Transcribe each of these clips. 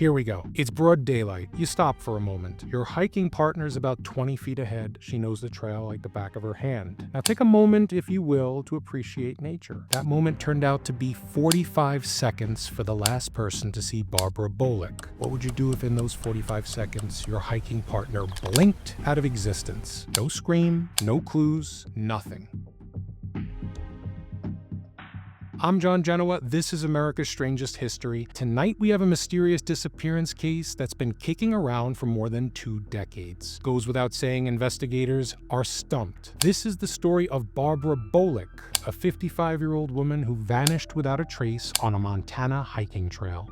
Here we go. It's broad daylight. You stop for a moment. Your hiking partner's about 20 feet ahead. She knows the trail like the back of her hand. Now take a moment, if you will, to appreciate nature. That moment turned out to be 45 seconds for the last person to see Barbara Bolick. What would you do if in those 45 seconds your hiking partner blinked out of existence? No scream, no clues, nothing. I'm John Genoa. This is America's Strangest History. Tonight we have a mysterious disappearance case that's been kicking around for more than 2 decades. Goes without saying, investigators are stumped. This is the story of Barbara Bolick, a 55-year-old woman who vanished without a trace on a Montana hiking trail.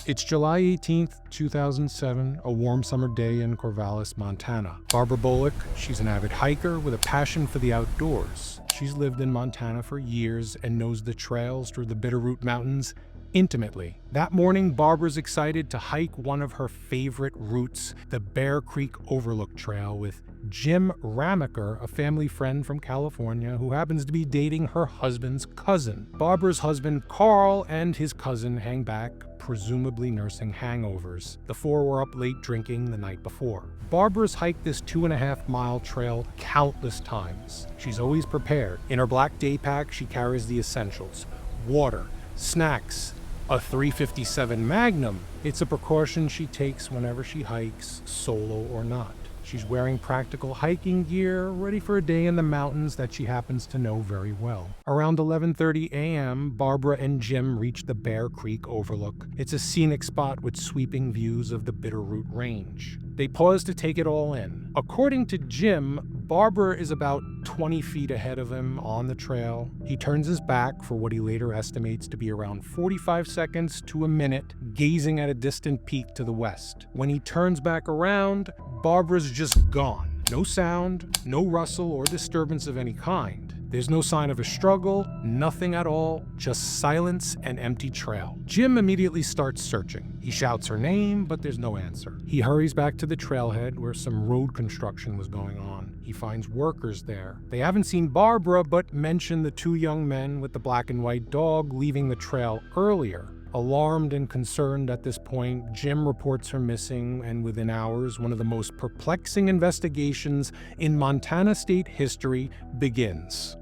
It's July 18th, 2007, a warm summer day in Corvallis, Montana. Barbara Bolick, she's an avid hiker with a passion for the outdoors. She's lived in Montana for years and knows the trails through the Bitterroot Mountains intimately. That morning, Barbara's excited to hike one of her favorite routes, the Bear Creek Overlook Trail, with Jim Ramaker, a family friend from California who happens to be dating her husband's cousin. Barbara's husband, Carl, and his cousin hang back, presumably nursing hangovers. The four were up late drinking the night before. Barbara's hiked this 2.5-mile trail countless times. She's always prepared. In her black day pack, she carries the essentials: water, snacks, a .357 Magnum. It's a precaution she takes whenever she hikes, solo or not. She's wearing practical hiking gear, ready for a day in the mountains that she happens to know very well. Around 11:30 a.m., Barbara and Jim reach the Bear Creek Overlook. It's a scenic spot with sweeping views of the Bitterroot Range. They pause to take it all in. According to Jim, Barbara is about 20 feet ahead of him on the trail. He turns his back for what he later estimates to be around 45 seconds to a minute, gazing at a distant peak to the west. When he turns back around, Barbara's just gone. No sound, no rustle or disturbance of any kind. There's no sign of a struggle, nothing at all, just silence and empty trail. Jim immediately starts searching. He shouts her name, but there's no answer. He hurries back to the trailhead where some road construction was going on. He finds workers there. They haven't seen Barbara, but mention the 2 young men with the black and white dog leaving the trail earlier. Alarmed and concerned at this point, Jim reports her missing, and within hours, one of the most perplexing investigations in Montana state history begins.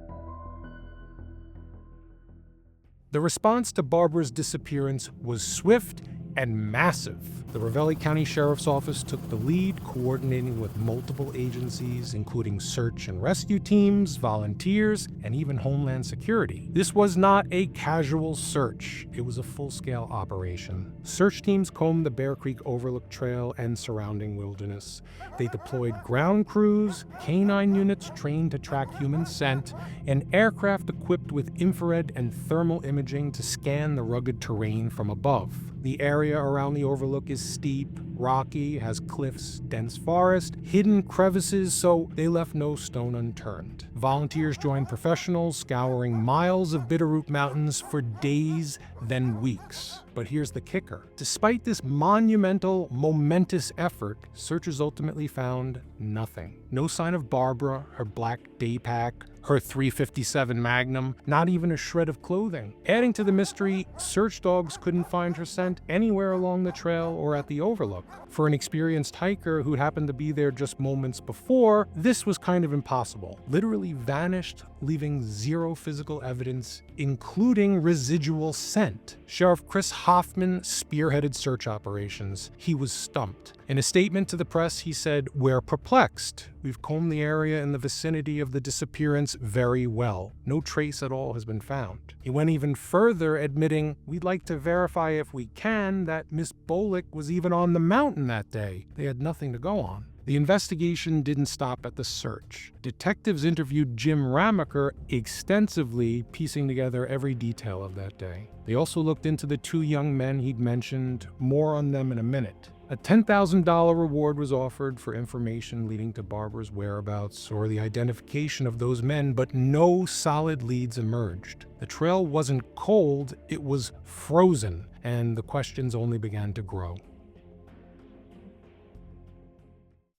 The response to Barbara's disappearance was swift and massive. The Ravalli County Sheriff's Office took the lead, coordinating with multiple agencies, including search and rescue teams, volunteers, and even Homeland Security. This was not a casual search. It was a full-scale operation. Search teams combed the Bear Creek Overlook Trail and surrounding wilderness. They deployed ground crews, canine units trained to track human scent, and aircraft equipped with infrared and thermal imaging to scan the rugged terrain from above. The area around the overlook is steep, rocky, has cliffs, dense forest, hidden crevices, so they left no stone unturned. Volunteers joined professionals, scouring miles of Bitterroot Mountains for days, then weeks. But here's the kicker. Despite this monumental, momentous effort, searchers ultimately found nothing. No sign of Barbara, her black day pack, her .357 Magnum, not even a shred of clothing. Adding to the mystery, search dogs couldn't find her scent anywhere along the trail or at the overlook. For an experienced hiker who happened to be there just moments before, this was kind of impossible. Literally vanished, leaving zero physical evidence, including residual scent. Sheriff Chris Hoffman spearheaded search operations. He was stumped. In a statement to the press, he said, "We're perplexed. We've combed the area in the vicinity of the disappearance very well. No trace at all has been found." He went even further, admitting, "We'd like to verify if we can that Miss Bolick was even on the mountain that day. They had nothing to go on." The investigation didn't stop at the search. Detectives interviewed Jim Ramaker extensively, piecing together every detail of that day. They also looked into the 2 young men he'd mentioned. More on them in a minute. A $10,000 reward was offered for information leading to Barbara's whereabouts or the identification of those men, but no solid leads emerged. The trail wasn't cold, it was frozen, and the questions only began to grow.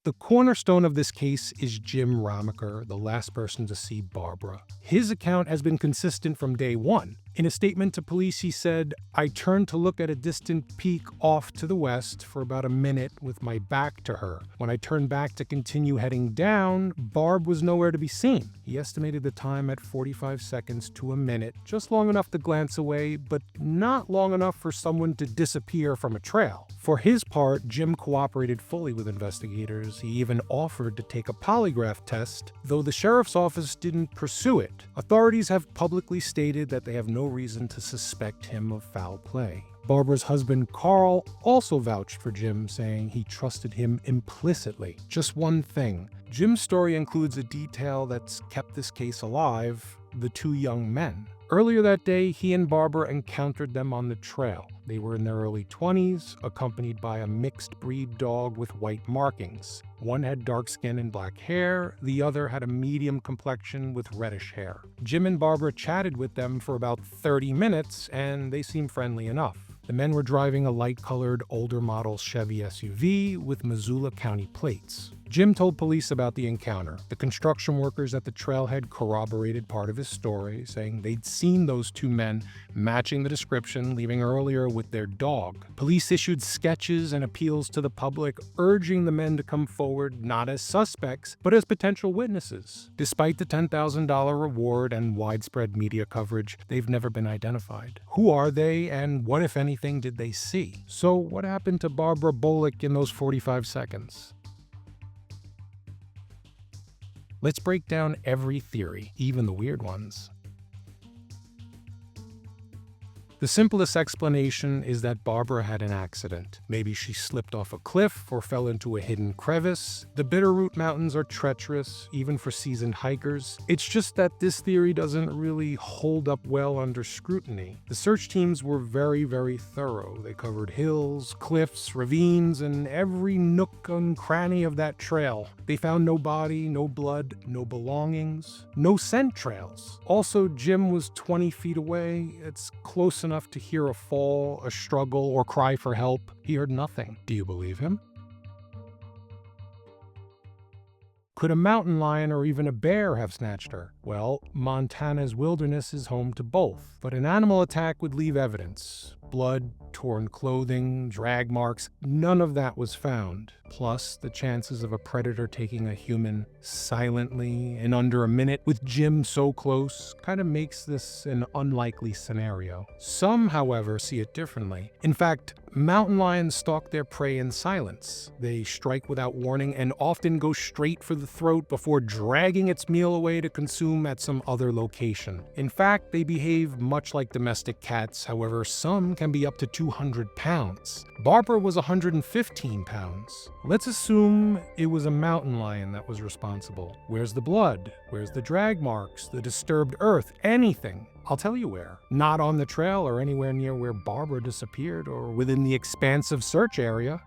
The cornerstone of this case is Jim Ramaker, the last person to see Barbara. His account has been consistent from day one. In a statement to police, he said, "I turned to look at a distant peak off to the west for about a minute with my back to her. When I turned back to continue heading down, Barb was nowhere to be seen." He estimated the time at 45 seconds to a minute, just long enough to glance away, but not long enough for someone to disappear from a trail. For his part, Jim cooperated fully with investigators. He even offered to take a polygraph test, though the sheriff's office didn't pursue it. Authorities have publicly stated that they have no reason to suspect him of foul play. Barbara's husband, Carl, also vouched for Jim, saying he trusted him implicitly. Just one thing. Jim's story includes a detail that's kept this case alive: the two young men. Earlier that day, he and Barbara encountered them on the trail. They were in their early 20s, accompanied by a mixed breed dog with white markings. One had dark skin and black hair, the other had a medium complexion with reddish hair. Jim and Barbara chatted with them for about 30 minutes, and they seemed friendly enough. The men were driving a light-colored, older model Chevy SUV with Missoula County plates. Jim told police about the encounter. The construction workers at the trailhead corroborated part of his story, saying they'd seen those two men matching the description leaving earlier with their dog. Police issued sketches and appeals to the public, urging the men to come forward not as suspects, but as potential witnesses. Despite the $10,000 reward and widespread media coverage, they've never been identified. Who are they, and what, if anything, did they see? So what happened to Barbara Bolick in those 45 seconds? Let's break down every theory, even the weird ones. The simplest explanation is that Barbara had an accident. Maybe she slipped off a cliff or fell into a hidden crevice. The Bitterroot Mountains are treacherous, even for seasoned hikers. It's just that this theory doesn't really hold up well under scrutiny. The search teams were very, very thorough. They covered hills, cliffs, ravines, and every nook and cranny of that trail. They found no body, no blood, no belongings, no scent trails. Also, Jim was 20 feet away. It's close enough to hear a fall, a struggle, or cry for help. He heard nothing. Do you believe him? Could a mountain lion or even a bear have snatched her? Well, Montana's wilderness is home to both, but an animal attack would leave evidence. Blood, torn clothing, drag marks, none of that was found. Plus, the chances of a predator taking a human silently in under a minute with Jim so close kind of makes this an unlikely scenario. Some, however, see it differently. In fact, mountain lions stalk their prey in silence. They strike without warning and often go straight for the throat before dragging its meal away to consume at some other location. In fact, they behave much like domestic cats. However, some can be up to 200 pounds. Barbara was 115 pounds. Let's assume it was a mountain lion that was responsible. Where's the blood? Where's the drag marks? The disturbed earth? Anything? I'll tell you where. Not on the trail or anywhere near where Barbara disappeared or within the expansive search area.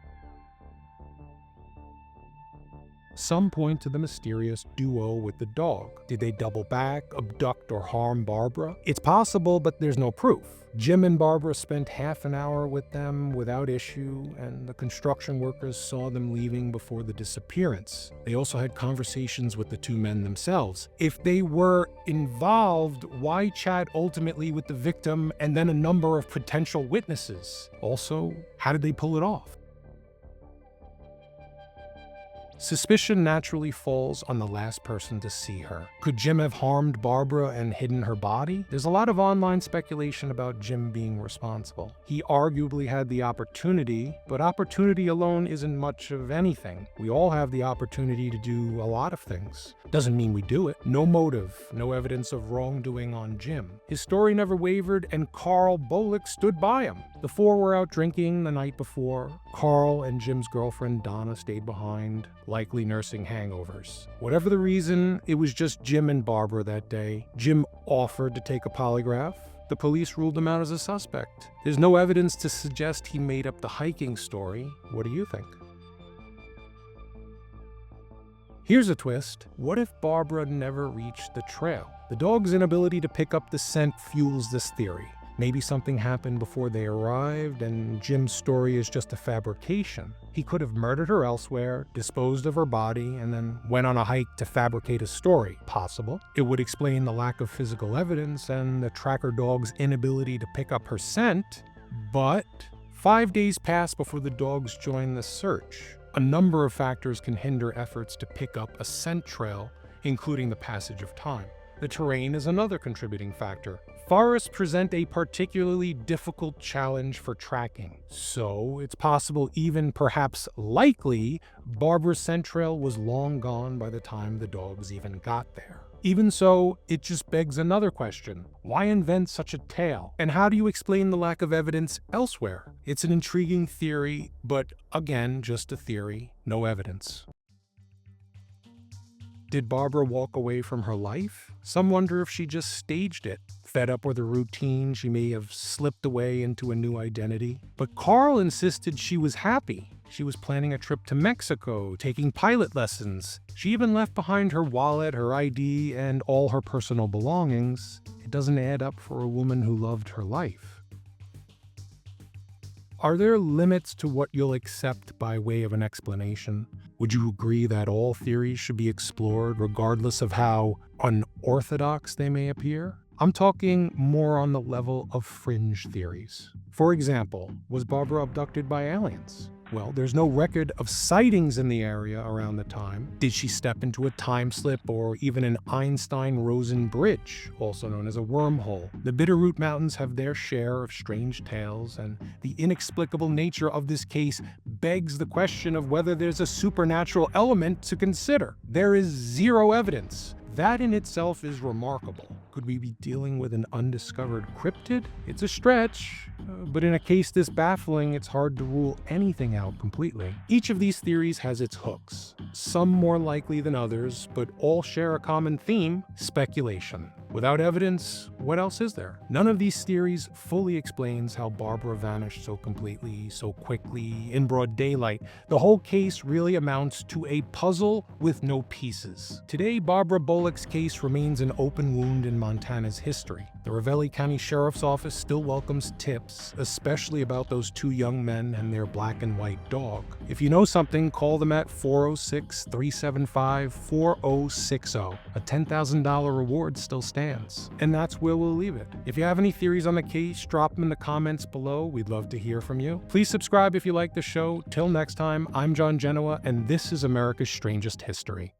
Some point to the mysterious duo with the dog. Did they double back, abduct, or harm Barbara? It's possible, but there's no proof. Jim and Barbara spent half an hour with them without issue, and the construction workers saw them leaving before the disappearance. They also had conversations with the two men themselves. If they were involved, why chat ultimately with the victim and then a number of potential witnesses? Also, how did they pull it off? Suspicion naturally falls on the last person to see her. Could Jim have harmed Barbara and hidden her body? There's a lot of online speculation about Jim being responsible. He arguably had the opportunity, but opportunity alone isn't much of anything. We all have the opportunity to do a lot of things. Doesn't mean we do it. No motive, no evidence of wrongdoing on Jim. His story never wavered, and Carl Bolick stood by him. The four were out drinking the night before. Carl and Jim's girlfriend Donna stayed behind, likely nursing hangovers. Whatever the reason, it was just Jim and Barbara that day. Jim offered to take a polygraph. The police ruled him out as a suspect. There's no evidence to suggest he made up the hiking story. What do you think? Here's a twist. What if Barbara never reached the trail? The dog's inability to pick up the scent fuels this theory. Maybe something happened before they arrived, and Jim's story is just a fabrication. He could have murdered her elsewhere, disposed of her body, and then went on a hike to fabricate a story. Possible. It would explain the lack of physical evidence and the tracker dog's inability to pick up her scent. But 5 days pass before the dogs join the search. A number of factors can hinder efforts to pick up a scent trail, including the passage of time. The terrain is another contributing factor. Forests present a particularly difficult challenge for tracking, so it's possible, even perhaps likely, Barbara's scent trail was long gone by the time the dogs even got there. Even so, it just begs another question. Why invent such a tale? And how do you explain the lack of evidence elsewhere? It's an intriguing theory, but again, just a theory, no evidence. Did Barbara walk away from her life? Some wonder if she just staged it. Fed up with her routine, she may have slipped away into a new identity. But Carl insisted she was happy. She was planning a trip to Mexico, taking pilot lessons. She even left behind her wallet, her ID, and all her personal belongings. It doesn't add up for a woman who loved her life. Are there limits to what you'll accept by way of an explanation? Would you agree that all theories should be explored regardless of how unorthodox they may appear? I'm talking more on the level of fringe theories. For example, was Barbara abducted by aliens? Well, there's no record of sightings in the area around the time. Did she step into a time slip or even an Einstein-Rosen bridge, also known as a wormhole? The Bitterroot Mountains have their share of strange tales, and the inexplicable nature of this case begs the question of whether there's a supernatural element to consider. There is zero evidence. That in itself is remarkable. Could we be dealing with an undiscovered cryptid? It's a stretch, but in a case this baffling, it's hard to rule anything out completely. Each of these theories has its hooks, some more likely than others, but all share a common theme: speculation. Without evidence, what else is there? None of these theories fully explains how Barbara vanished so completely, so quickly, in broad daylight. The whole case really amounts to a puzzle with no pieces. Today, Barbara Bolick's case remains an open wound in Montana's history. The Ravalli County Sheriff's Office still welcomes tips, especially about those two young men and their black and white dog. If you know something, call them at 406-375-4060. A $10,000 reward still stands. And that's where we'll leave it. If you have any theories on the case, drop them in the comments below. We'd love to hear from you. Please subscribe if you like the show. Till next time, I'm John Genoa, and this is America's Strangest History.